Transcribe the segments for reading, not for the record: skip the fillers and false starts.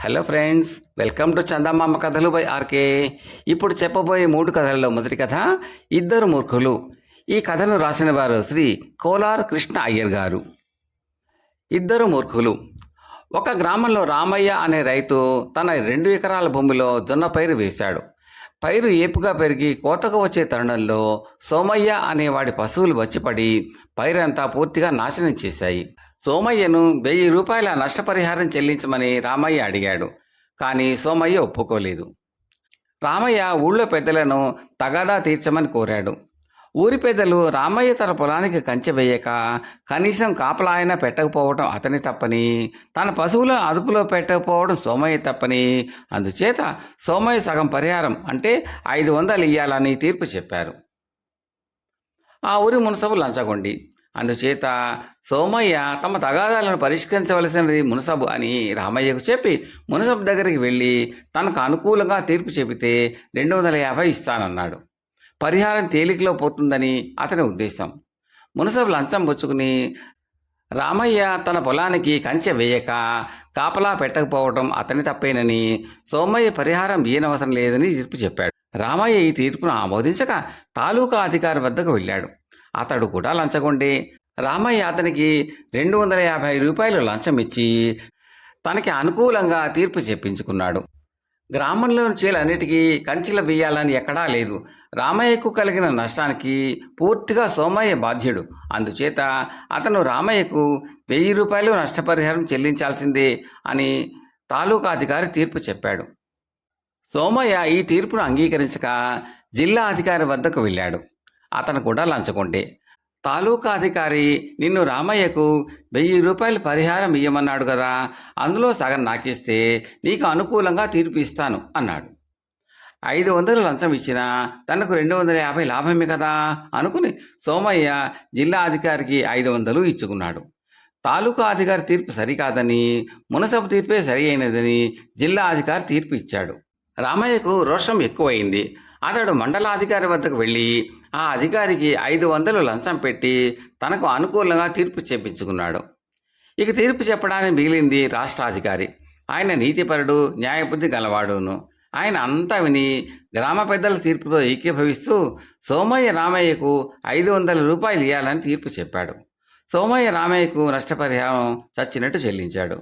Hello friends, welcome to చందమామ కథలు by RK. ఇప్పుడు చెప్పబోయే 3 కథలలో మొదటి కథ ఇద్దరు మూర్ఖులు. ఈ కథను రాసిన వారు శ్రీ కోలార్ కృష్ణ అయ్యర్ గారు. ఇద్దరు మూర్ఖులు. ఒక గ్రామంలో రామయ్య అనే రైతు తన 2 ఎకరాల భూమిలో జొన్న పైరు వేశాడు. పైరు ఏపుగా పెరిగి కోతకు వచ్చే తరుణంలో సోమయ్య అనేవాడి పశువులు వచ్చిపడి పైరంతా పూర్తిగా నాశనం చేశాయి. సోమయ్యను 1000 రూపాయల నష్టపరిహారం చెల్లించమని రామయ్య అడిగాడు. కానీ సోమయ్య ఒప్పుకోలేదు. రామయ్య ఊళ్ళో పెద్దలను తగాదా తీర్చమని కోరాడు. ఊరి పెద్దలు రామయ్య తన పొలానికి కంచె వేయక కనీసం కాపలా అయినా పెట్టకపోవడం అతని తప్పని, తన పశువులను అదుపులో పెట్టకపోవడం సోమయ్య తప్పని, అందుచేత సోమయ్య సగం పరిహారం అంటే 500 ఇయ్యాలని తీర్పు చెప్పారు. ఆ ఊరి మునసబు లంచగొండి. అందుచేత సోమయ్య తమ తగాదాలను పరిష్కరించవలసినది మునసబు అని రామయ్యకు చెప్పి మునసబు దగ్గరికి వెళ్ళి తనకు అనుకూలంగా తీర్పు చెబితే 250 ఇస్తానన్నాడు. పరిహారం తేలికలో పోతుందని అతని ఉద్దేశం. మునసబు లంచం పుచ్చుకుని రామయ్య తన పొలానికి కంచె వేయక కాపలా పెట్టకపోవడం అతని తప్పేనని, సోమయ్య పరిహారం ఇయ్యనవసరం లేదని తీర్పు చెప్పాడు. రామయ్య ఈ తీర్పును ఆమోదించక తాలూకా అధికారి వద్దకు వెళ్ళాడు. అతడు కూడా లంచగొండే. రామయ్య అతనికి 250 రూపాయలు లంచం ఇచ్చి తనకి అనుకూలంగా తీర్పు చెప్పించుకున్నాడు. గ్రామంలోని చేలన్నిటికీ కంచెలు వేయాలని ఎక్కడా లేదు. రామయ్యకు కలిగిన నష్టానికి పూర్తిగా సోమయ్య బాధ్యుడు. అందుచేత అతను రామయ్యకు 1000 రూపాయలు నష్టపరిహారం చెల్లించాల్సిందే అని తాలూకా అధికారి తీర్పు చెప్పాడు. సోమయ్య ఈ తీర్పును అంగీకరించక జిల్లా అధికారి వద్దకు వెళ్ళాడు. అతను కూడా లంచగొండే. తాలూకా అధికారి, నిన్ను రామయ్యకు 1000 రూపాయలు పరిహారం ఇయ్యమన్నాడు కదా, అందులో సగం నాకిస్తే నీకు అనుకూలంగా తీర్పు ఇస్తాను అన్నాడు. 500 లంచం ఇచ్చినా తనకు 250 లాభమే కదా అనుకుని సోమయ్య జిల్లా అధికారికి 500 ఇచ్చుకున్నాడు. తాలూకా అధికారి తీర్పు సరికాదని, మునసబు తీర్పే సరి అయినదని జిల్లా అధికారి తీర్పు ఇచ్చాడు. రామయ్యకు రోషం ఎక్కువైంది. అతడు మండలాధికారి వద్దకు వెళ్ళి ఆ అధికారికి 500 లంచం పెట్టి తనకు అనుకూలంగా తీర్పు చెప్పించుకున్నాడు. ఇక తీర్పు చెప్పడానికి మిగిలింది రాష్ట్రాధికారి. ఆయన నీతిపరుడు, న్యాయబుద్ధి గలవాడును. ఆయన అంతా విని గ్రామ పెద్దల తీర్పుతో ఏకీభవిస్తూ సోమయ్య రామయ్యకు 500 రూపాయలు ఇవ్వాలని తీర్పు చెప్పాడు. సోమయ్య రామయ్యకు నష్టపరిహారం చచ్చినట్టు చెల్లించాడు.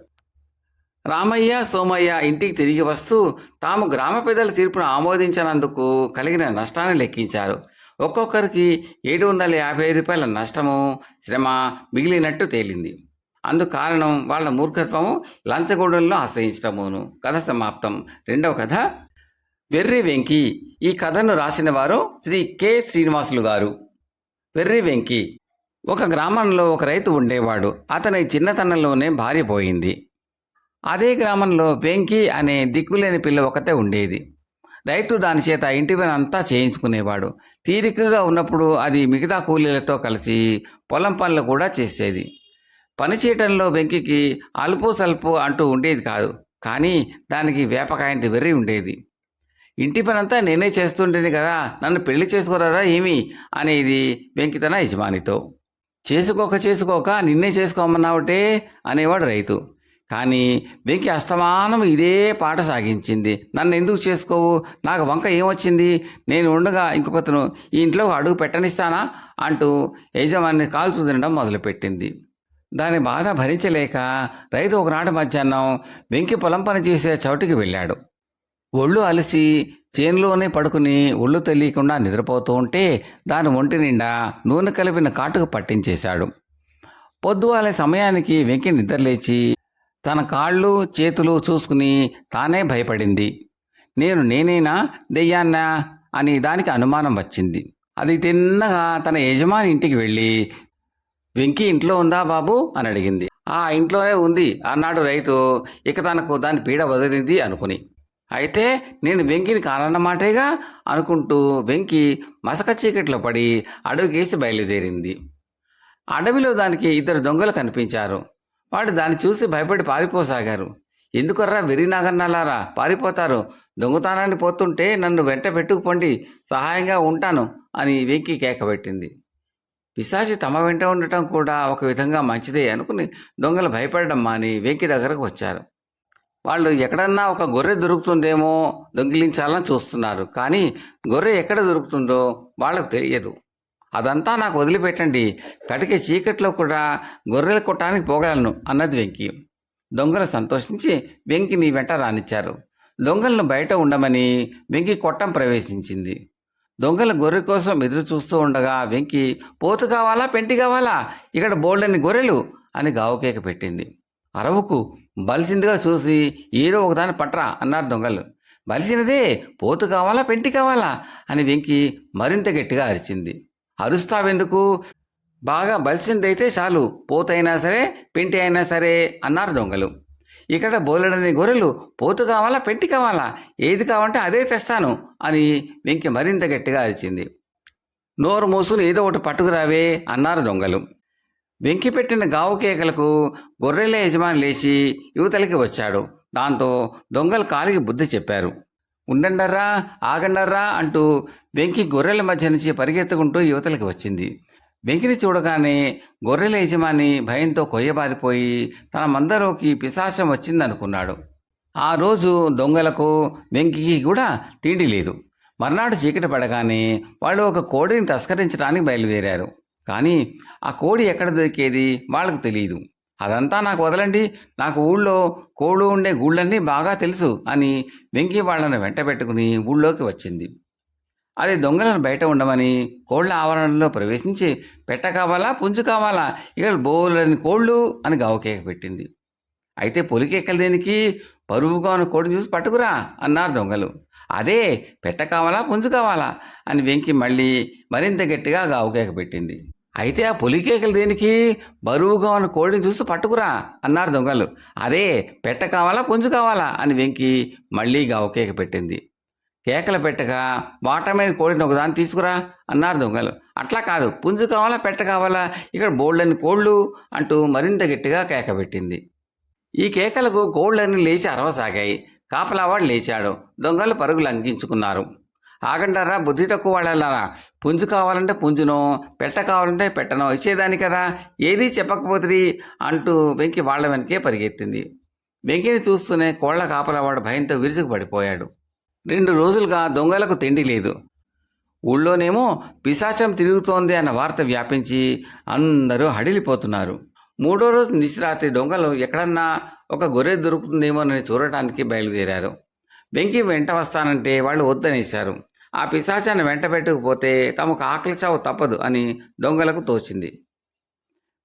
రామయ్య, సోమయ్య ఇంటికి తిరిగి వస్తూ తాము గ్రామ పెద్దల తీర్పును ఆమోదించినందుకు కలిగిన నష్టాన్ని లెక్కించారు. ఒక్కొక్కరికి 750 రూపాయల నష్టము, శ్రమ మిగిలినట్టు తేలింది. అందుకు కారణం వాళ్ళ మూర్ఖత్వము, లంచగొండులను ఆశ్రయించడమును. కథ సమాప్తం. రెండవ కథ వెర్రి వెంకి. ఈ కథను రాసిన వారు శ్రీ కె శ్రీనివాసులు గారు. వెర్రి వెంకి. ఒక గ్రామంలో ఒక రైతు ఉండేవాడు. అతని చిన్నతనంలోనే భార్య పోయింది. అదే గ్రామంలో వెంకి అనే దిక్కులేని పిల్ల ఒకతే ఉండేది. రైతు దాని చేత ఇంటి పని అంతా చేయించుకునేవాడు. తీరికగా ఉన్నప్పుడు అది మిగతా కూలీలతో కలిసి పొలం పనులు కూడా చేసేది. పని చేయటంలో వెంకికి అలుపు సలుపు అంటూ ఉండేది కాదు. కానీ దానికి వేపకాయంత వెర్రి ఉండేది. ఇంటి పనంతా నేనే చేస్తుండేది కదా, నన్ను పెళ్లి చేసుకోరారా ఏమి అనేది వెంకి తన యజమానితో. చేసుకోక నిన్నే చేసుకోమన్నావుటే అనేవాడు రైతు. కానీ వెంకి అస్తమానం ఇదే పాట సాగించింది. నన్ను ఎందుకు చేసుకోవు, నాకు వంక ఏమొచ్చింది, నేను ఉండగా ఇంకొకతను ఈ ఇంట్లో అడుగు పెట్టనిస్తానా అంటూ యజమాని కాల్చు తినడం మొదలుపెట్టింది. దాని బాధ భరించలేక రైతు ఒకనాటి మధ్యాహ్నం వెంకి పొలం పని చేసే చోటుకి వెళ్ళాడు. ఒళ్ళు అలసి చేనులోనే పడుకుని ఒళ్ళు తెలియకుండా నిద్రపోతూ ఉంటే దాని ఒంటి నిండా నూనె కలిపిన కాటుకు పట్టించేశాడు. పొద్దువాలే సమయానికి వెంకి నిద్రలేచి తన కాళ్ళు చేతులు చూసుకుని తానే భయపడింది. నేనేనా దెయ్యాన్నా అని దానికి అనుమానం వచ్చింది. అది తిన్నగా తన యజమాని ఇంటికి వెళ్ళి, వెంకీ ఇంట్లో ఉందా బాబు అని అడిగింది. ఆ ఇంట్లోనే ఉంది అన్నాడు రైతు. ఇక తనకు దాని పీడ వదిలింది అనుకుని. అయితే నేను వెంకిని కానన్నమాటేగా అనుకుంటూ వెంకి మసక చీకట్లో పడి అడవికేసి బయలుదేరింది. అడవిలో దానికి 2 దొంగలు కనిపించారు. వాడు దాన్ని చూసి భయపడి పారిపోసాగారు. ఎందుకర్రా వెర్రి నాగన్నాలారా పారిపోతారు, దొంగతనాన్ని పోతుంటే నన్ను వెంట పెట్టుకుపోండి, సహాయంగా ఉంటాను అని వెంకి కేకబెట్టింది. పిశాచి తమ వెంట ఉండటం కూడా ఒక విధంగా మంచిదే అనుకుని దొంగలు భయపడడం మాని వెంకి దగ్గరకు వచ్చారు. వాళ్ళు ఎక్కడన్నా ఒక గొర్రె దొరుకుతుందేమో దొంగిలించాలని చూస్తున్నారు, కానీ గొర్రె ఎక్కడ దొరుకుతుందో వాళ్ళకు తెలియదు. అదంతా నాకు వదిలిపెట్టండి, కటిక చీకట్లో కూడా గొర్రెల కొట్టానికి పోగలను అన్నది వెంకి. దొంగలు సంతోషించి వెంకిని వెంట రానిచ్చారు. దొంగలను బయట ఉండమని వెంకి కొట్టం ప్రవేశించింది. దొంగల గొర్రె కోసం ఎదురు చూస్తూ ఉండగా వెంకి, పోతు కావాలా పెంటి కావాలా, ఇక్కడ బోల్డని గొర్రెలు అని గావుకేక పెట్టింది. అరవుకు బలిసిందిగా చూసి, ఏదో ఒకదాన్ని పట్రా అన్నారు దొంగలు. బలిసినదే, పోతు కావాలా పెంటి కావాలా అని వెంకి మరింత గట్టిగా అరిచింది. అరుస్తావెందుకు, బాగా బలిసిందైతే చాలు, పోతైనా సరే పెంటి అయినా సరే అన్నారు దొంగలు. ఇక్కడ బోలెడని గొర్రెలు, పోతు కావాలా పెంటి కావాలా, ఏది కావాలంటే అదే తెస్తాను అని వెంకి మరింత గట్టిగా అరిచింది. నోరు మూసుకుని ఏదో ఒకటి పట్టుకురావే అన్నారు దొంగలు. వెంకి పెట్టిన గావు కేకలకు గొర్రెల యజమాని లేచి యువతలకి వచ్చాడు. దాంతో దొంగలు కాలికి బుద్ధి చెప్పారు. ఉండండర్రా, ఆగండర్రా అంటూ వెంకి గొర్రెల మధ్య నుంచి పరిగెత్తుకుంటూ యువతలకి వచ్చింది. వెంకిని చూడగానే గొర్రెల యజమాని భయంతో కొయ్యబారిపోయి తన మందలోకి పిశాచం వచ్చిందనుకున్నాడు. ఆ రోజు దొంగలకు వెంకికి కూడా తిండి లేదు. మర్నాడు చీకటి పడగానే వాళ్ళు ఒక కోడిని తస్కరించడానికి బయలుదేరారు. కానీ ఆ కోడి ఎక్కడ దొరికేది వాళ్ళకు తెలియదు. అదంతా నాకు వదలండి, నాకు ఊళ్ళో కోళ్ళు ఉండే గూళ్ళన్నీ బాగా తెలుసు అని వెంకి వాళ్లను వెంట పెట్టుకుని ఊళ్ళోకి వచ్చింది. అది దొంగలను బయట ఉండమని కోళ్ల ఆవరణలో ప్రవేశించి, పెట్ట కావాలా పుంజు కావాలా, ఇక్కడ బోలని కోళ్ళు అని గావుకేక పెట్టింది. అయితే పొలికేకలు దేనికి, పరువుగా ఉన్న కోడిని చూసి పట్టుకురా అన్నారు దొంగలు. అదే, పెట్ట కావాలా పుంజు కావాలా అని వెంకి మళ్ళీ మరింత గట్టిగా గావుకేక పెట్టింది. అయితే ఆ పొలికేకలు దేనికి, బరువుగా ఉన్న కోడిని చూసి పట్టుకురా అన్నారు దొంగలు. అదే, పెట్ట కావాలా పుంజు కావాలా అని వెంకి మళ్ళీ గావుకేక పెట్టింది. కేకలు పెట్టగా, వాటమైన కోడిని ఒకదాన్ని తీసుకురా అన్నారు దొంగలు. అట్లా కాదు, పుంజు కావాలా పెట్ట కావాలా, ఇక్కడ బోళ్ళని కోళ్ళు అంటూ మరింత గట్టిగా కేక పెట్టింది. ఈ కేకలకు కోళ్ళని లేచి అరవసాగాయి. కాపలావాడు లేచాడు. దొంగలు పరుగులు అంకించుకున్నారు. ఆగండారా, బుద్ధి తక్కువ వాళ్ళారా, పుంజు కావాలంటే పుంజునో పెట్ట కావాలంటే పెట్టనో ఇచ్చేదాని కదా, ఏదీ చెప్పకపోతుంది అంటూ వెంకి వాళ్ల వెనకే పరిగెత్తింది. వెంకిని చూస్తూనే కోళ్ల కాపలావాడు భయంతో విరుచుకు పడిపోయాడు. 2 రోజులుగా దొంగలకు తిండి లేదు. ఊళ్ళోనేమో పిశాచం తిరుగుతోంది అన్న వార్త వ్యాపించి అందరూ హడిలిపోతున్నారు. 3వ రోజు నిశిరాత్రి దొంగలు ఎక్కడన్నా ఒక గొర్రె దొరుకుతుందేమోనని చూడటానికి బయలుదేరారు. వెంకి వెంట వస్తానంటే వాళ్ళు వద్దనేశారు. ఆ పిశాచాన్ని వెంట పెట్టుకుపోతే తమకు ఆకలి చావు తప్పదు అని దొంగలకు తోచింది.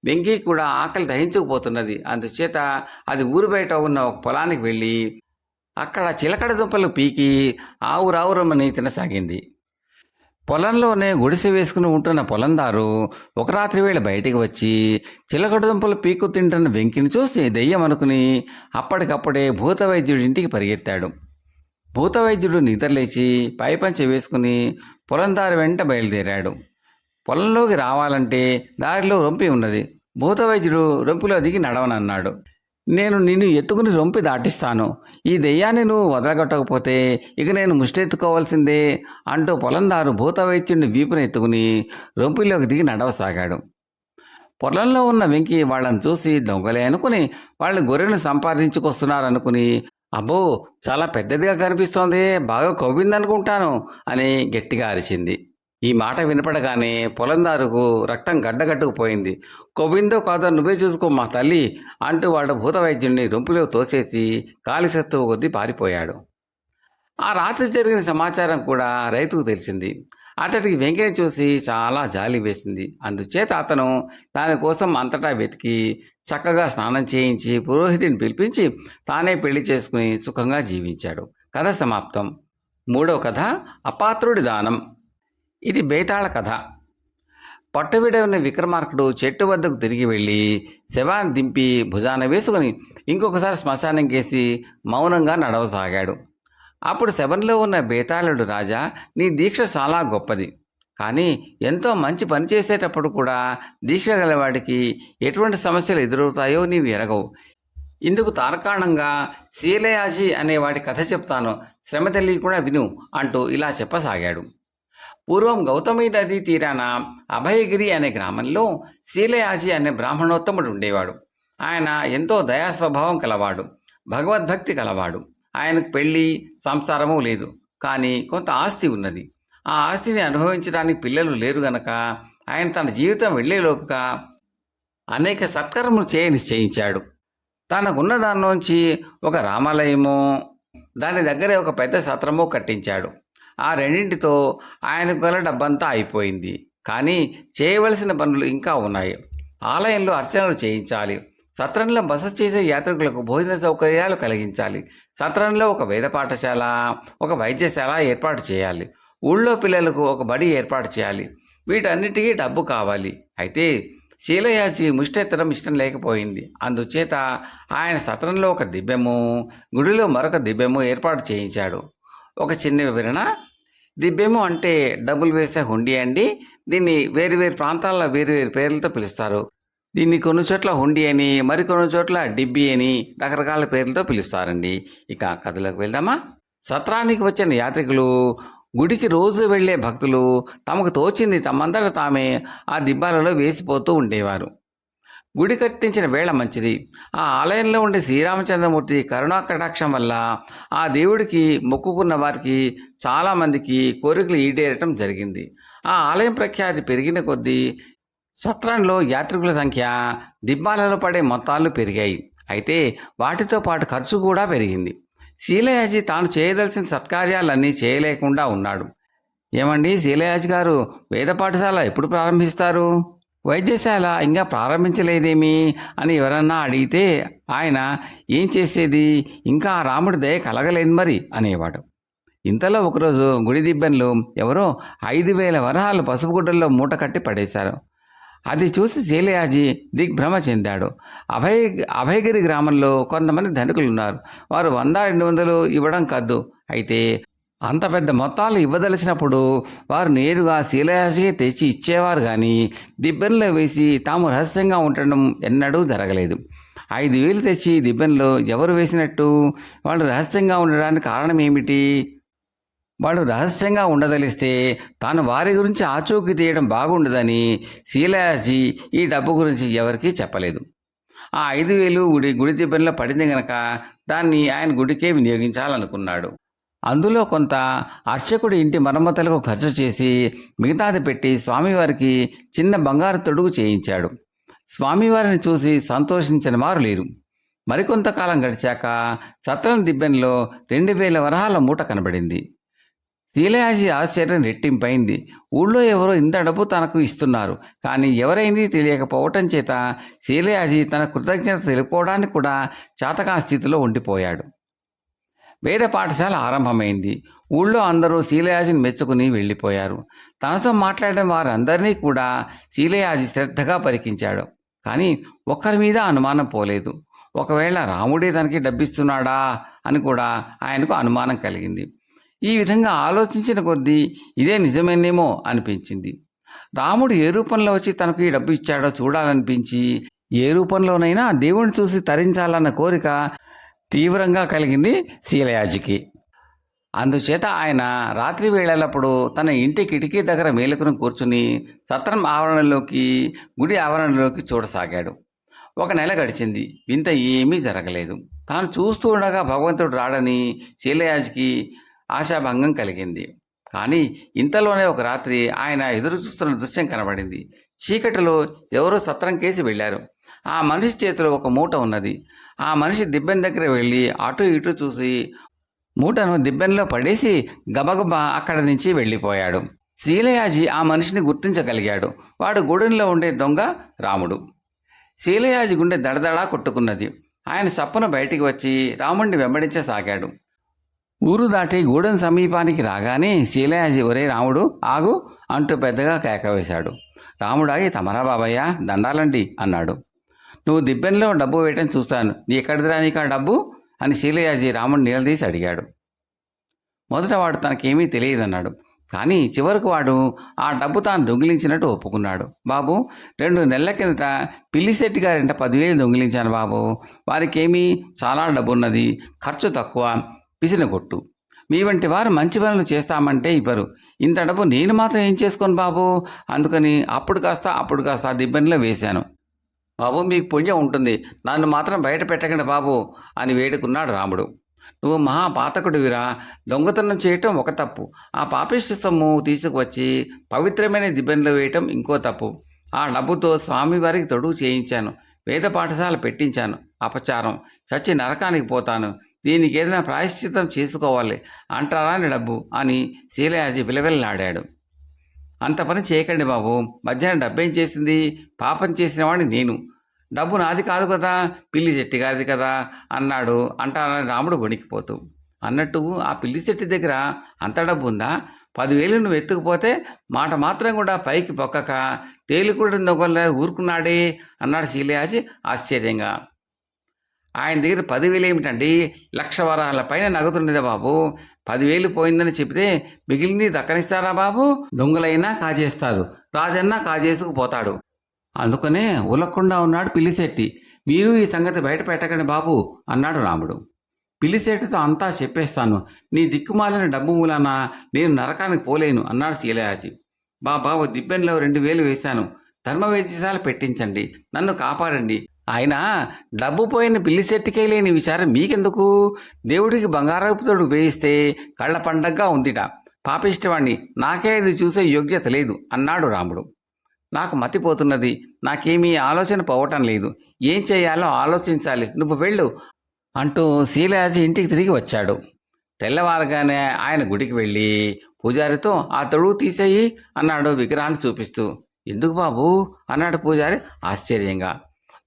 వెంకి కూడా ఆకలి దహించుకుపోతున్నది. అందుచేత అది ఊరు బయట ఉన్న ఒక పొలానికి వెళ్ళి అక్కడ చిలకడ దుంపలు పీకి ఆవురావురమని తినసాగింది. పొలంలోనే గుడిసె వేసుకుని ఉంటున్న పొలందారు ఒక రాత్రి వేళ బయటికి వచ్చి చిలకడ దుంపలు పీకు తింటున్న వెంకిని చూసి దెయ్యం అనుకుని అప్పటికప్పుడే భూతవైద్యుడి ఇంటికి పరిగెత్తాడు. భూతవైద్యుడు నిద్రలేచి పైపంచె వేసుకుని పొలందారు వెంట బయలుదేరాడు. పొలంలోకి రావాలంటే దారిలో రొంపి ఉన్నది. భూతవైద్యుడు రొంపిలో దిగి నడవనన్నాడు. నేను నిన్ను ఎత్తుకుని రొంపి దాటిస్తాను, ఈ దెయ్యాన్ని నువ్వు వదలగొట్టకపోతే ఇక నేను ముష్టెత్తుకోవాల్సిందే అంటూ పొలందారు భూతవైద్యుడిని వీపుని ఎత్తుకుని రొంపిలోకి దిగి నడవసాగాడు. పొలంలో ఉన్న వెంకి వాళ్ళని చూసి దొంగలే అనుకుని వాళ్ళు గొర్రెను సంపాదించుకొస్తున్నారనుకుని, అబ్బో చాలా పెద్దదిగా కనిపిస్తోంది, బాగా కొవ్విందనుకుంటాను అని గట్టిగా అరిచింది. ఈ మాట వినపడగానే పొలందారుకు రక్తం గడ్డగట్టుకుపోయింది. కొవ్విందో కాదో నువ్వే చూసుకో మా తల్లి అంటూ వాడు భూతవైద్యుడిని రొంపులో తోసేసి కాలిసత్తువ కొద్దీ పారిపోయాడు. ఆ రాత్రి జరిగిన సమాచారం కూడా రైతుకు తెలిసింది. అతడికి వెంకయ్య చూసి చాలా జాలి వేసింది. అందుచేత అతను దానికోసం అంతటా వెతికి చక్కగా స్నానం చేయించి పురోహితుని పిలిపించి తానే పెళ్లి చేసుకుని సుఖంగా జీవించాడు. కథ సమాప్తం. 3వ కథ అపాత్రుడి దానం. ఇది బేతాళ కథ. పట్టువిడవని విక్రమార్కుడు చెట్టు వద్దకు తిరిగి వెళ్ళి శవాన్ని దింపి భుజాన వేసుకుని ఇంకొకసారి శ్మశానం కేసి మౌనంగా నడవసాగాడు. అప్పుడు శవంలో ఉన్న బేతాళుడు, రాజా, నీ దీక్ష చాలా గొప్పది, కానీ ఎంతో మంచి పని చేసేటప్పుడు కూడా దీక్ష గలవాడికి ఎటువంటి సమస్యలు ఎదురవుతాయో నీవు ఎరగవు. ఇందుకు తార్కాణంగా శీలయాజి అనేవాడి కథ చెప్తాను, శ్రమ తెలియకుండా విను అంటూ ఇలా చెప్పసాగాడు. పూర్వం గౌతమి నదీ తీరాన అభయగిరి అనే గ్రామంలో శీలయాజి అనే బ్రాహ్మణోత్తముడు ఉండేవాడు. ఆయన ఎంతో దయాస్వభావం కలవాడు. భగవద్భక్తి కలవాడు. ఆయనకు పెళ్ళి, సంసారము లేదు. కానీ కొంత ఆస్తి ఉన్నది. ఆ ఆస్తిని అనుభవించడానికి పిల్లలు లేరు గనక ఆయన తన జీవితం వెళ్లేలోపుగా అనేక సత్కర్మలు నిశ్చయించాడు. తనకున్న దానిలోంచి ఒక రామాలయము, దాని దగ్గరే ఒక పెద్ద సత్రము కట్టించాడు. ఆ రెండింటితో ఆయనకు గల డబ్బంతా అయిపోయింది. కానీ చేయవలసిన పనులు ఇంకా ఉన్నాయి. ఆలయంలో అర్చనలు చేయించాలి. సత్రంలో బస చేసే యాత్రికులకు భోజన సౌకర్యాలు కలిగించాలి. సత్రంలో ఒక వేద పాఠశాల, ఒక వైద్యశాల ఏర్పాటు చేయాలి. ఊళ్ళో పిల్లలకు ఒక బడి ఏర్పాటు చేయాలి. వీటన్నిటికీ డబ్బు కావాలి. అయితే శీలయాజి ముష్టెత్తడం ఇష్టం లేకపోయింది. అందుచేత ఆయన సత్రంలో ఒక దిబ్బెము, గుడిలో మరొక దిబ్బెము ఏర్పాటు చేయించాడు. ఒక చిన్న వివరణ: దిబ్బెము అంటే డబ్బులు వేసే హుండీ అండి. దీన్ని వేరు వేరు ప్రాంతాల్లో వేరు వేరు పేర్లతో పిలుస్తారు. దీన్ని కొన్ని చోట్ల హుండీ అని, మరికొన్ని చోట్ల డిబ్బి అని రకరకాల పేర్లతో పిలుస్తారండి. ఇక కథలోకి వెళ్దామా? సత్రానికి వచ్చిన యాత్రికులు, గుడికి రోజు వెళ్లే భక్తులు తమకు తోచింది తమంతట తామే ఆ దిబ్బాలలో వేసిపోతూ ఉండేవారు. గుడి కట్టించిన వేళ మంచిది. ఆ ఆలయంలో ఉండే శ్రీరామచంద్రమూర్తి కరుణా కటాక్షం వల్ల ఆ దేవుడికి మొక్కుకున్న వారికి చాలామందికి కోరికలు ఈడేరటం జరిగింది. ఆ ఆలయం ప్రఖ్యాతి పెరిగిన కొద్దీ సత్రంలో యాత్రికుల సంఖ్య, దిబ్బాలలో పడే మొత్తాలు పెరిగాయి. అయితే వాటితో పాటు ఖర్చు కూడా పెరిగింది. శీలయాజి తాను చేయదలసిన సత్కార్యాలన్నీ చేయలేకుండా ఉన్నాడు. ఏమండి శీలయాజి గారు, వేద పాఠశాల ఎప్పుడు ప్రారంభిస్తారు? వైద్యశాల ఇంకా ప్రారంభించలేదేమి అని ఎవరన్నా అడిగితే ఆయన ఏం చేసేది, ఇంకా రాముడి దయ కలగలేదు మరి అనేవాడు. ఇంతలో ఒకరోజు గుడి దిబ్బెన్లు ఎవరో 5,000 వరహాలు పసుపు గుడ్డల్లో మూట కట్టి పడేశారు. అది చూసి శీలయాజి దిగ్భ్రమ చెందాడు. అభయగిరి గ్రామంలో కొంతమంది ధనికులు ఉన్నారు. వారు 100-200 ఇవ్వడం కద్దు. అయితే అంత పెద్ద మొత్తాలు ఇవ్వదలిచినప్పుడు వారు నేరుగా శీలయాజికి తెచ్చి ఇచ్చేవారు. కానీ దిబ్బెన్లో వేసి తాము రహస్యంగా ఉండడం ఎన్నడూ జరగలేదు. 5,000 తెచ్చి దిబ్బెన్లో ఎవరు వేసినట్టు? వాళ్ళు రహస్యంగా ఉండడానికి కారణం ఏమిటి? వాళ్ళు రహస్యంగా ఉండదలిస్తే తాను వారి గురించి ఆచూకీ తీయడం బాగుండదని శీలయాజి ఈ డబ్బు గురించి ఎవరికీ చెప్పలేదు. ఆ 5,000 గుడి దిబ్బెనలో పడింది గనక దాన్ని ఆయన గుడికే వినియోగించాలనుకున్నాడు. అందులో కొంత అర్చకుడి ఇంటి మరమ్మతులకు ఖర్చు చేసి మిగతాది పెట్టి స్వామివారికి చిన్న బంగారు తొడుగు చేయించాడు. స్వామివారిని చూసి సంతోషించిన వారు లేరు. మరికొంతకాలం గడిచాక సత్రం దిబ్బెనలో 2,000 వరహాల మూట కనబడింది. శీలయాజి ఆశ్చర్యం రెట్టింపైంది. ఊళ్ళో ఎవరో ఇంత డబ్బు తనకు ఇస్తున్నారు, కానీ ఎవరైంది తెలియకపోవటం చేత శీలయాజి తన కృతజ్ఞత తెలుపుకోవడానికి కూడా చాతకాని స్థితిలో ఉండిపోయాడు. వేద పాఠశాల ఆరంభమైంది. ఊళ్ళో అందరూ శీలయాజిని మెచ్చుకుని వెళ్ళిపోయారు. తనతో మాట్లాడిన వారందరినీ కూడా శీలయాజి శ్రద్ధగా పరికించాడు. కానీ ఒక్కరి మీద అనుమానం పోలేదు. ఒకవేళ రాముడే తనకి డబ్బిస్తున్నాడా అని కూడా ఆయనకు అనుమానం కలిగింది. ఈ విధంగా ఆలోచించిన కొద్దీ ఇదే నిజమేనేమో అనిపించింది. రాముడు ఏ రూపంలో వచ్చి తనకు ఈ డబ్బు ఇచ్చాడో చూడాలనిపించి, ఏ రూపంలోనైనా దేవుడిని చూసి తరించాలన్న కోరిక తీవ్రంగా కలిగింది శీలయాజికి. అందుచేత ఆయన రాత్రి వేళలప్పుడు తన ఇంటి కిటికీ దగ్గర మేలుకుని కూర్చుని సత్రం ఆవరణలోకి, గుడి ఆవరణలోకి చూడసాగాడు. 1 నెల గడిచింది. వింత ఏమీ జరగలేదు. తాను చూస్తూ ఉండగా భగవంతుడు రాడని శీలయాజికి ఆశాభంగం కలిగింది. కానీ ఇంతలోనే ఒక రాత్రి ఆయన ఎదురు చూస్తున్న దృశ్యం కనబడింది. చీకటిలో ఎవరో సత్రం కేసి వెళ్ళారు. ఆ మనిషి చేతిలో ఒక మూట ఉన్నది. ఆ మనిషి దిబ్బెన్ దగ్గర వెళ్ళి అటు ఇటు చూసి మూటను దిబ్బెన్లో పడేసి గబగబా అక్కడి నుంచి వెళ్ళిపోయాడు. శీలయాజి ఆ మనిషిని గుర్తించగలిగాడు. వాడు గూడెంలో ఉండే దొంగ రాముడు. శీలయాజి గుండె దడదడా కొట్టుకున్నది. ఆయన సప్పున బయటికి వచ్చి రాముడిని వెంబడించసాగాడు. ఊరు దాటి గూడెం సమీపానికి రాగానే శీలయాజి, ఒరే రాముడు ఆగు అంటూ పెద్దగా కేకవేశాడు. రాముడాగి, తమరా బాబయ్య, దండాలండి అన్నాడు. నువ్వు దిబ్బెన్లో డబ్బు వేయటం చూశాను, ఎక్కడిదిరా నీకు ఆ డబ్బు అని శీలయాజి రాముడిని నిలదీసి అడిగాడు. మొదట వాడు తనకేమీ తెలియదన్నాడు. కానీ చివరకు వాడు ఆ డబ్బు తాను దొంగిలించినట్టు ఒప్పుకున్నాడు. బాబు, 2 నెలల కిందట పిల్లిశెట్టి గారింట 10,000 దొంగిలించాను బాబు. వారికేమీ చాలా డబ్బున్నది, ఖర్చు తక్కువ, పిసిన కొట్టు. మీ వంటి వారు మంచి పనులు చేస్తామంటే ఇవ్వరు. ఇంత డబ్బు నేను మాత్రం ఏం చేసుకోను బాబు. అందుకని అప్పుడు కాస్త దిబ్బెనలో వేశాను. బాబు మీకు పుణ్యం ఉంటుంది, నన్ను మాత్రం బయట పెట్టకండి బాబు అని వేడుకున్నాడు రాముడు. నువ్వు మహాపాతకుడివిరా, దొంగతనం చేయటం ఒక తప్పు, ఆ పాపిష్టి సొమ్ము తీసుకువచ్చి పవిత్రమైన దిబ్బెనలో వేయటం ఇంకో తప్పు. ఆ డబ్బుతో స్వామివారికి తొడుగు చేయించాను, వేద పాఠశాల పెట్టించాను, అపచారం, చచ్చి నరకానికి పోతాను, దీనికి ఏదైనా ప్రాయశ్చిత్తం చేసుకోవాలి అంటారా డబ్బు అని శీలయాజి విలవిల్లాడాడు. అంత పని చేయకండి బాబు, మధ్యాహ్నం డబ్బేం చేసింది, పాపం చేసిన వాడిని నేను, డబ్బు నాది కాదు కదా, పిల్లి చెట్టి గారిది కదా అన్నాడు అంటానని రాముడు వణికిపోతూ. అన్నట్టు ఆ పిల్లి చెట్టు దగ్గర అంత డబ్బు ఉందా? 10,000 నువ్వు ఎత్తుకుపోతే మాట మాత్రం కూడా పైకి పొక్కక తేలికూడ నొగల ఊరుకున్నాడే అన్నాడు శీలయాజి ఆశ్చర్యంగా. ఆయన దగ్గర 10,000 ఏమిటండి, 1,00,000 వరాల పైన నగదుండేదా బాబు. 10,000 పోయిందని చెబితే మిగిలింది దక్కనిస్తారా బాబు? దొంగలైనా కాజేస్తారు, రాజన్నా కాజేసుకుపోతాడు. అందుకనే ఉలక్కుండా ఉన్నాడు పిల్లిశెట్టి. మీరు ఈ సంగతి బయట పెట్టకండి బాబు అన్నాడు రాముడు. పిల్లిశెట్టితో అంతా చెప్పేస్తాను, నీ దిక్కుమాలిన డబ్బు మూలాన నేను నరకానికి పోలేను అన్నాడు శీలయాజి. బాబా ఓ దిబ్బెనలో 2,000 వేశాను, ధర్మవేద్యశాల పెట్టించండి, నన్ను కాపాడండి. ఆయన డబ్బు పోయిన పిల్లిశెట్టికే లేని విచారం మీకెందుకు? దేవుడికి బంగారపు తోడు వేయిస్తే కళ్ళ పండగగా ఉందిట, పాపిష్టవాణ్ణి, నాకే ఇది చూసే యోగ్యత లేదు అన్నాడు రాముడు. నాకు మతిపోతున్నది, నాకేమీ ఆలోచన పోవటం లేదు, ఏం చేయాలో ఆలోచించాలి, నువ్వు వెళ్ళు అంటూ శీలయాజి ఇంటికి తిరిగి వచ్చాడు. తెల్లవారగానే ఆయన గుడికి వెళ్ళి పూజారితో ఆ తొడుగు తీసేయి అన్నాడు విగ్రహాన్ని చూపిస్తూ. ఎందుకు బాబు అన్నాడు పూజారి ఆశ్చర్యంగా.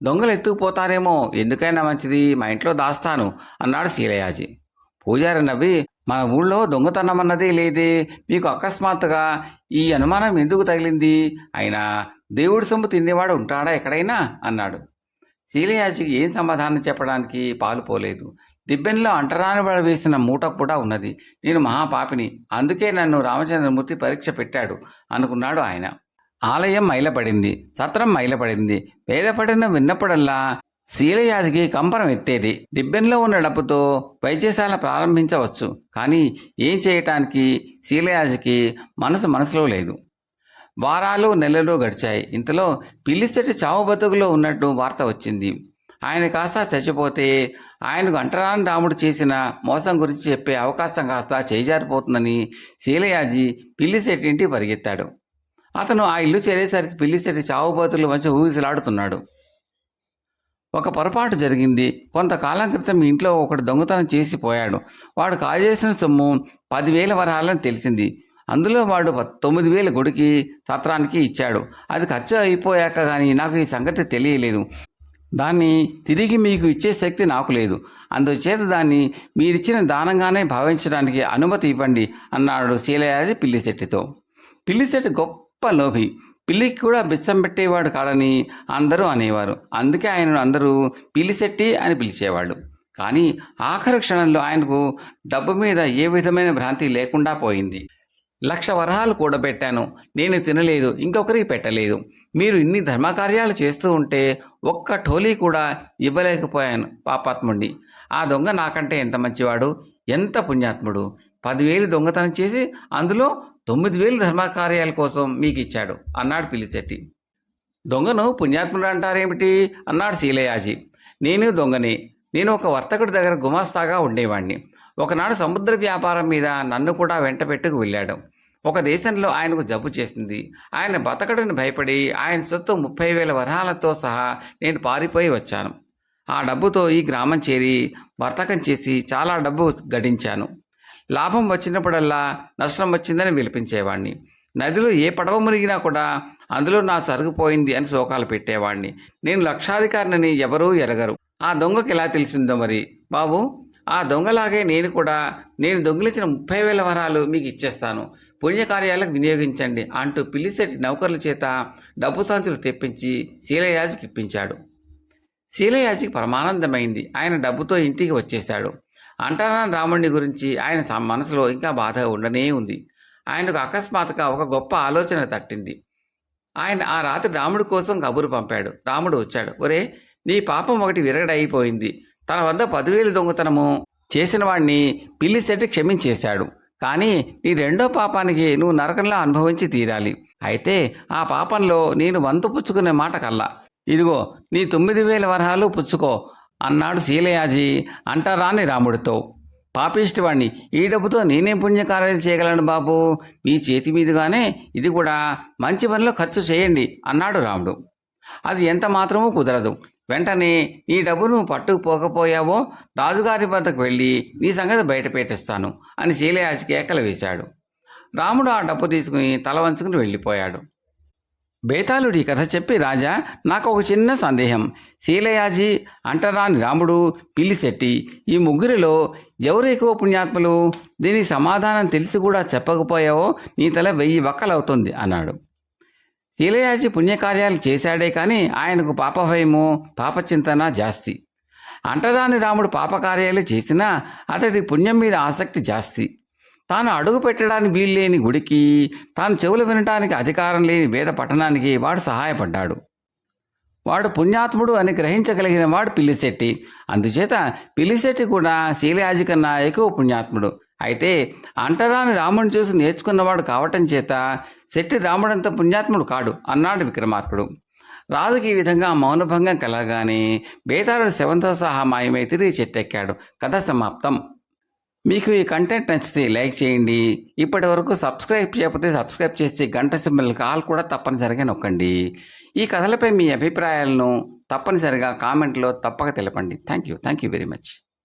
దొంగలు ఎత్తుకుపోతారేమో, ఎందుకైనా మంచిది, మా ఇంట్లో దాస్తాను అన్నాడు శీలయాజి. పూజారి నవ్వి, మన ఊళ్ళో దొంగతనం అన్నదే లేదే, మీకు అకస్మాత్తుగా ఈ అనుమానం ఎందుకు తగిలింది? అయినా దేవుడి సొమ్ము తినేవాడు ఉంటాడా ఎక్కడైనా అన్నాడు. శీలయాజికి ఏం సమాధానం చెప్పడానికి పాలుపోలేదు. దిబ్బెనలో అంటరాని వాడు వేసిన మూట కూడా ఉన్నది. నేను మహాపాపిని, అందుకే నన్ను రామచంద్రమూర్తి పరీక్ష పెట్టాడు అనుకున్నాడు ఆయన. ఆలయం మైలపడింది, సత్రం మైలపడింది. వేదపడిన విన్నప్పుడల్లా శీలయాజికి కంపరం ఎత్తేది. దిబ్బెనలో ఉన్న డబ్బుతో వైద్యశాల ప్రారంభించవచ్చు, కానీ ఏం చేయటానికి శీలయాజికి మనసులో లేదు. వారాలు నెలలు గడిచాయి. ఇంతలో పిల్లిశెట్టి చావు బతుకులో ఉన్నట్టు వార్త వచ్చింది. ఆయన కాస్త చచ్చిపోతే ఆయనకు అంటరాని రాముడు చేసిన మోసం గురించి చెప్పే అవకాశం కాస్త చేజారిపోతుందని శీలయాజి పిల్లిశెట్టి ఇంటికి పరిగెత్తాడు. అతను ఆ ఇల్లు చేరేసరికి పిల్లిశెట్టి చావు బతుకుల మధ్య ఊగిసలాడుతున్నాడు. ఒక పొరపాటు జరిగింది. కొంతకాలం క్రితం ఇంట్లో ఒకడు దొంగతనం చేసి పోయాడు. వాడు కాజేసిన సొమ్ము 10,000 వరాలని తెలిసింది. అందులో వాడు 9,000 గుడికి సత్రానికి ఇచ్చాడు. అది ఖర్చు అయిపోయాక కానీ నాకు ఈ సంగతి తెలియలేదు. దాన్ని తిరిగి మీకు ఇచ్చే శక్తి నాకు లేదు. అందుచేత దాన్ని మీరిచ్చిన దానంగానే భావించడానికి అనుమతి ఇవ్వండి అన్నాడు శీలయాజి పిల్లిశెట్టితో. పిల్లిశెట్టి గొప్ప లోభి, పిల్లికి కూడా బిచ్చం పెట్టేవాడు కాడని అందరూ అనేవారు. అందుకే ఆయనను అందరూ పిల్లిశెట్టి అని పిలిచేవాళ్ళు. కానీ ఆఖరి క్షణంలో ఆయనకు డబ్బు మీద ఏ విధమైన భ్రాంతి లేకుండా పోయింది. 1,00,000 వరహాలు కూడబెట్టాను, నేను తినలేదు, ఇంకొకరికి పెట్టలేదు. మీరు ఇన్ని ధర్మకార్యాలు చేస్తూ ఉంటే ఒక్క ఠోలీ కూడా ఇవ్వలేకపోయాను, పాపాత్ముడిని. ఆ దొంగ నాకంటే ఎంత మంచివాడు, ఎంత పుణ్యాత్ముడు. 10,000 దొంగతనం చేసి అందులో 9,000 ధర్మకార్యాల కోసం మీకు ఇచ్చాడు అన్నాడు పిల్లిశెట్టి. దొంగను పుణ్యాత్ముడు అంటారేమిటి అన్నాడు శీలయాజి. నేను దొంగనే. నేను ఒక వర్తకుడి దగ్గర గుమాస్తాగా ఉండేవాణ్ణి. ఒకనాడు సముద్ర వ్యాపారం మీద నన్ను కూడా వెంట పెట్టుకు వెళ్ళాడు. ఒక దేశంలో ఆయనకు జబ్బు చేసింది. ఆయన బతకడని భయపడి ఆయన సొత్తు 30,000 వరహాలతో సహా నేను పారిపోయి వచ్చాను. ఆ డబ్బుతో ఈ గ్రామం చేరి వర్తకం చేసి చాలా డబ్బు గడించాను. లాభం వచ్చినప్పుడల్లా నష్టం వచ్చిందని విలిపించేవాడిని. నదిలో ఏ పడవ మునిగినా కూడా అందులో నా సరుగుపోయింది అని శోకాలు పెట్టేవాడిని. నేను లక్షాధికారిని ఎవరూ ఎరగరు. ఆ దొంగకి ఎలా తెలిసిందో మరి బాబు. ఆ దొంగలాగే నేను కూడా నేను దొంగిలించిన 30,000 వరాలు మీకు ఇచ్చేస్తాను, పుణ్యకార్యాలకు వినియోగించండి అంటూ పిల్లిశెట్టి నౌకర్ల చేత డబ్బు సంచులు తెప్పించి శీలయాజికి ఇప్పించాడు. శీలయాజికి పరమానందమైంది. ఆయన డబ్బుతో ఇంటికి వచ్చేశాడు. అంటరాని రాముడిని గురించి ఆయన మనసులో ఇంకా బాధ ఉండనే ఉంది. ఆయనకు అకస్మాత్తుగా ఒక గొప్ప ఆలోచన తట్టింది. ఆయన ఆ రాత్రి రాముడి కోసం కబురు పంపాడు. రాముడు వచ్చాడు. ఒరే, నీ పాపం ఒకటి విరగడైపోయింది. తన వద్ద 10,000 దొంగతనము చేసిన వాడిని పిల్లిశెట్టి క్షమించేశాడు. కానీ నీ రెండో పాపానికి నువ్వు నరకంలో అనుభవించి తీరాలి. అయితే ఆ పాపంలో నేను వంతు పుచ్చుకునే మాట కల్లా ఇదిగో నీ 9,000 వరహాలు పుచ్చుకో అన్నాడు శీలయాజి అంటరాని రాముడితో. పాపిష్టివాణ్ణి, ఈ డబ్బుతో నేనేం పుణ్యకార్యాలు చేయగలను బాబు, మీ చేతి మీదుగానే ఇది కూడా మంచి పనిలో ఖర్చు చేయండి అన్నాడు రాముడు. అది ఎంత మాత్రమూ కుదరదు. వెంటనే నీ డబ్బు నువ్వు పట్టుకుపోకపోయావో రాజుగారి వద్దకు వెళ్ళి నీ సంగతి బయట పెట్టిస్తాను అని శీలయాజి కేకలు వేశాడు. రాముడు ఆ డబ్బు తీసుకుని తల వంచుకుని వెళ్ళిపోయాడు. బేతాళుడి కథ చెప్పి, రాజా, నాకు ఒక చిన్న సందేహం. శీలయాజి, అంటరాని రాముడు, పిల్లిశెట్టి, ఈ ముగ్గురిలో ఎవరు ఎక్కువ పుణ్యాత్ములు? దీనికి సమాధానం తెలిసి కూడా చెప్పకపోయావో నీ తల 1000 వక్కలవుతుంది అన్నాడు. శీలయాజి పుణ్యకార్యాలు చేశాడే కానీ ఆయనకు పాపభయము, పాపచింతన జాస్తి. అంటరాని రాముడు పాపకార్యాలు చేసినా అతడి పుణ్యం మీద ఆసక్తి జాస్తి. తాను అడుగు పెట్టడానికి వీల్లేని గుడికి, తాను చెవులు వినటానికి అధికారం లేని వేద పఠనానికి వాడు సహాయపడ్డాడు. వాడు పుణ్యాత్ముడు అని గ్రహించగలిగిన వాడు పిల్లిశెట్టి. అందుచేత పిల్లిశెట్టి కూడా శీలయాజి కన్నా ఎక్కువ పుణ్యాత్ముడు. అయితే అంటరాని రాముడిని చూసి నేర్చుకున్నవాడు కావటం చేత శెట్టి రాముడంత పుణ్యాత్ముడు కాడు అన్నాడు విక్రమార్కుడు. రాజుకి ఈ విధంగా మౌనభంగం కలగానే బేతాళుడు శవంతో సహా మాయమై తిరిగి చెట్టెక్కాడు. కథ సమాప్తం. మీకు ఈ కంటెంట్ నచ్చితే లైక్ చేయండి. ఇప్పటి వరకు సబ్స్క్రైబ్ చేయకపోతే సబ్స్క్రైబ్ చేసి గంట సింబల్ కాల్ కూడా తప్పనిసరిగా నొక్కండి. ఈ కథలపై మీ అభిప్రాయాలను తప్పనిసరిగా కామెంట్లో తప్పక తెలపండి. Thank you very much.